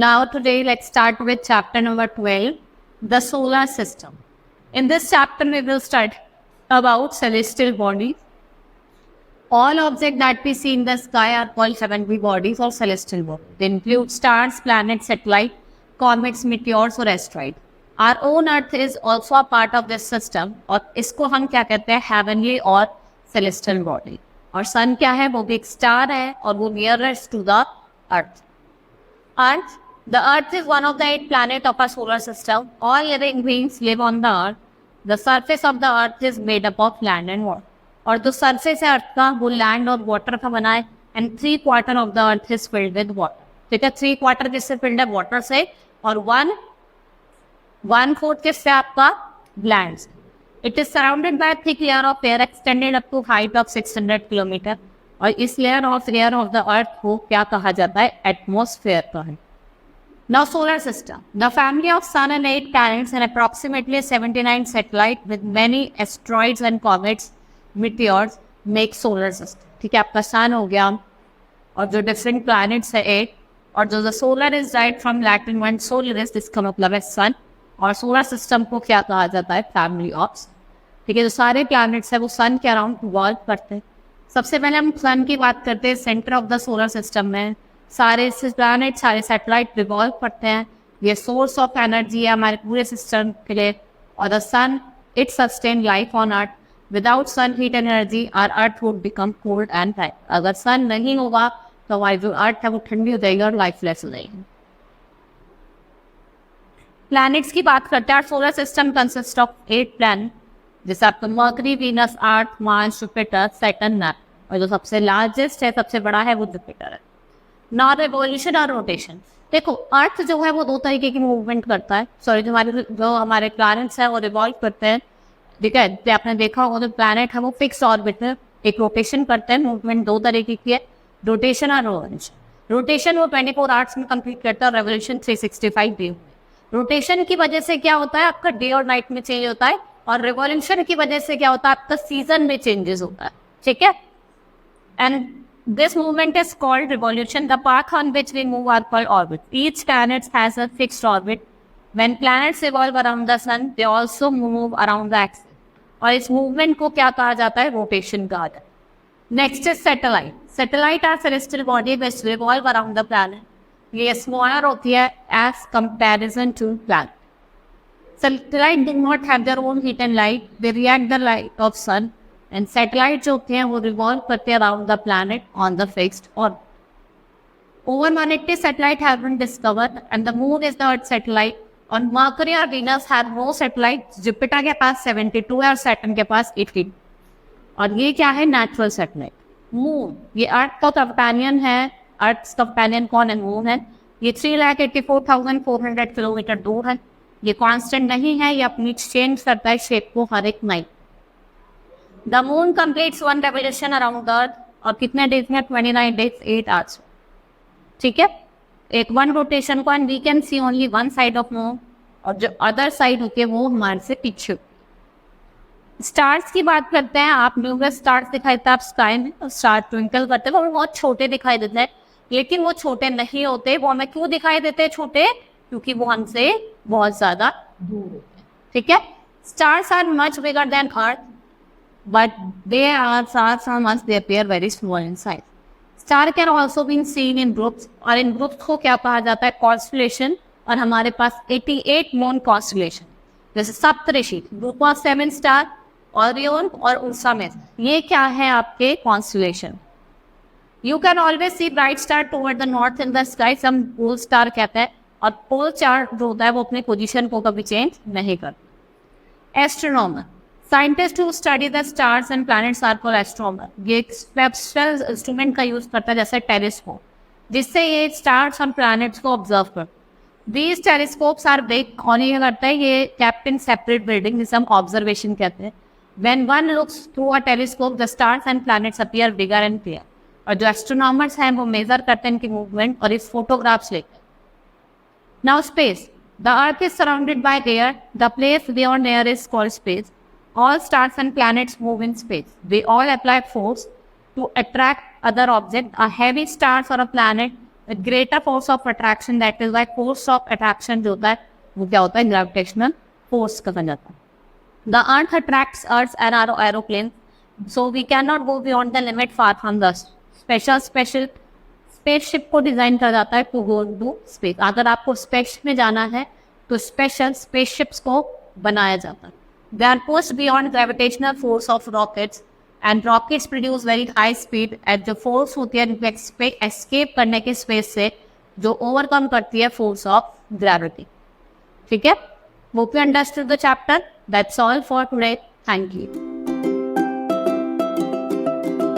Now today let's start with chapter number 12, the solar system. In this chapter we will study about celestial bodies. All objects that we see in the sky are called heavenly bodies or celestial bodies. They include stars, planets, satellites, comets, meteors or asteroids. Our own earth is also a part of this system और इसको हम क्या कहते हैं heavenly और celestial body. और sun क्या है, वो भी एक star है और वो nearest to the earth. The earth is one of the 8 planets of our solar system. All living beings live on the earth. The surface of the earth is made up of land and water. और जो surface है अर्थ का वो land और water का बना है and 3/4 of the earth is filled with water. ठीक है, 3/4 किससे filled है? वाटर से, और 1/4 किससे? आपका लैंड से. It is surrounded by a thick layer of air extended up to height of 600 kilometre. और इस layer of the earth को क्या कहा जाता है? एटमॉस्फेयर का है. Now solar system. The family of sun and 8 planets and approximately 79 satellites with many asteroids and comets, meteors make solar system. ठीक है, आपका sun हो गया और जो different planets है 8, और जो the solar is derived from Latin word solaris, इसका मतलब है sun, और solar system को क्या कहा जाता है? Family of sun. ठीक है, जो सारे planets है वो sun के अराउंड revolve करते हैं. सबसे पहले हम sun की बात करते हैं. Centre of the solar system में सारे प्लैनेट, सारे सैटेलाइट रिवॉल्व करते हैं. ये सोर्स ऑफ एनर्जी है हमारे पूरे सिस्टम के लिए. और the sun it sustain life on earth. Without sun heat energy our earth would become cold and dry. अगर सन नहीं होगा तो हमारी जो अर्थ है वो ठंडी हो जाएगी और लाइफलेस हो जाएगी. प्लैनेट्स की बात करते हैं. Solar system consist of 8 planet, जैसे आपका मर्करी, वीनस, अर्थ, मार्स, जुपिटर, सैटर्न, नेपच्यून. और जो सबसे लार्जेस्ट है, सबसे बड़ा है, वो जुपिटर है. ना रिवॉल्यूशन और रोटेशन. देखो, अर्थ जो है वो 2 तरीके की मूवमेंट करता है. सॉरी, जो हमारे प्लैनेट्स हैं वो रिवॉल्व करते हैं. ठीक है, तो आपने देखा होगा जो प्लैनेट है वो फिक्स ऑर्बिट में एक रोटेशन करते हैं. मूवमेंट 2 तरीके की है, रोटेशन और रिवॉल्यूशन. रोटेशन वो 24 आवर्स में कंप्लीट करता है और रेवोल्यूशन 365 डे में. रोटेशन की वजह से क्या होता है? आपका डे और नाइट में चेंज होता है. और रिवॉल्यूशन की वजह से क्या होता है? आपका सीजन में चेंजेस होता है. ठीक है, and this movement is called revolution. The path on which we move are called orbit. Each planet has a fixed orbit. When planets revolve around the sun, they also move around the axis. और इस movement को क्या कहा जाता है? Rotation कहा जाता है. Next is satellite. Satellite are celestial body which revolve around the planet. ये smaller होती है as comparison to planet. Satellite do not have their own heat and light. They react the light of sun. And satellite जो होते हैं वो revolve करते हैं around the planet on the fixed orbit. Over 180 satellite have been discovered and the moon is the earth satellite. On Mercury और Venus have no satellite. Jupiter के पास 72 है और सैटर्न के पास 80. और ये क्या है? Natural satellite. मून ये अर्थ का कंपेनियन है. अर्थ कंपेनियन कौन है? मून है. ये 3,84,400 किलोमीटर दूर है. ये कॉन्स्टेंट नहीं है, ये अपनी चेंज करता है शेप को हर एक night. The moon completes one revolution around the earth. और कितने डेज में? 29 days 8 hours. ठीक है, एक 1 रोटेशन को, and we can see only 1 side of moon, और जो अदर साइड होती है वो हमारे से पीछे. स्टार्स की बात करते हैं. आप न्यूमरस स्टार्स दिखाई देते हैं आप स्काई में, और स्टार ट्विंकल करते हैं, वो बहुत छोटे दिखाई देते हैं. लेकिन वो छोटे नहीं होते. वो हमें क्यों दिखाई देते हैं छोटे? क्योंकि वो हमसे बहुत ज्यादा दूर होते हैं. ठीक है, stars are much bigger than earth, but they are stars from us, they appear very small in size. Star can also be seen in groups, और इन ग्रुप्स को क्या कहा जाता है? कॉन्स्टलेशन. और हमारे पास 88 नॉन कॉन्स्टलेशन, जैसे Saptarishi, group of 7 star, Orion और उर्सा में. ये क्या है? आपके constellation. You can always see bright star toward the north in the sky. Some pole star कहते हैं. और पोल चार्ट जो होता है वो अपने पोजिशन को कभी चेंज नहीं करता. Astronomer. Scientist who study the stars and planets are called astronomer. ये एक स्पेशल इंस्ट्रूमेंट का यूज करता है, जैसे टेलीस्कोप, जिससे ये स्टार्स और प्लैनेट्स को ऑब्जर्व कर. These telescopes are big. और ये करता है ये केप्ट इन सेपरेट बिल्डिंग, जिसे हम ऑब्जर्वेशन कहते हैं. When one looks through a telescope the stars and planets appear bigger and clear. और जो एस्ट्रोनॉमर्स हैं वो मेजर करते हैं इनकी मूवमेंट और इस फोटोग्राफ्स लेते हैं. Now space. The earth is surrounded by air. The place beyond air is called space. All stars and planets move in space. They all apply force to attract other objects. A heavy star or a planet greater force of attraction, that is why force of attraction जो होता है वो क्या होता है, gravitational force कहा जाता है. The earth attracts Earth's aeroplane, so we cannot go beyond the limit far from the special spaceship को डिजाइन करा जाता है to go into space. अगर आपको स्पेस में जाना है तो स्पेशल स्पेसशिप्स को बनाया जाता है. They are pushed beyond gravitational force of rockets and rockets produce very high speed at the force होती है उनको escape करने के स्पेस से जो ओवरकम करती है फोर्स ऑफ ग्रेविटी. ठीक है, hope you understood the chapter. That's all for today. Thank you.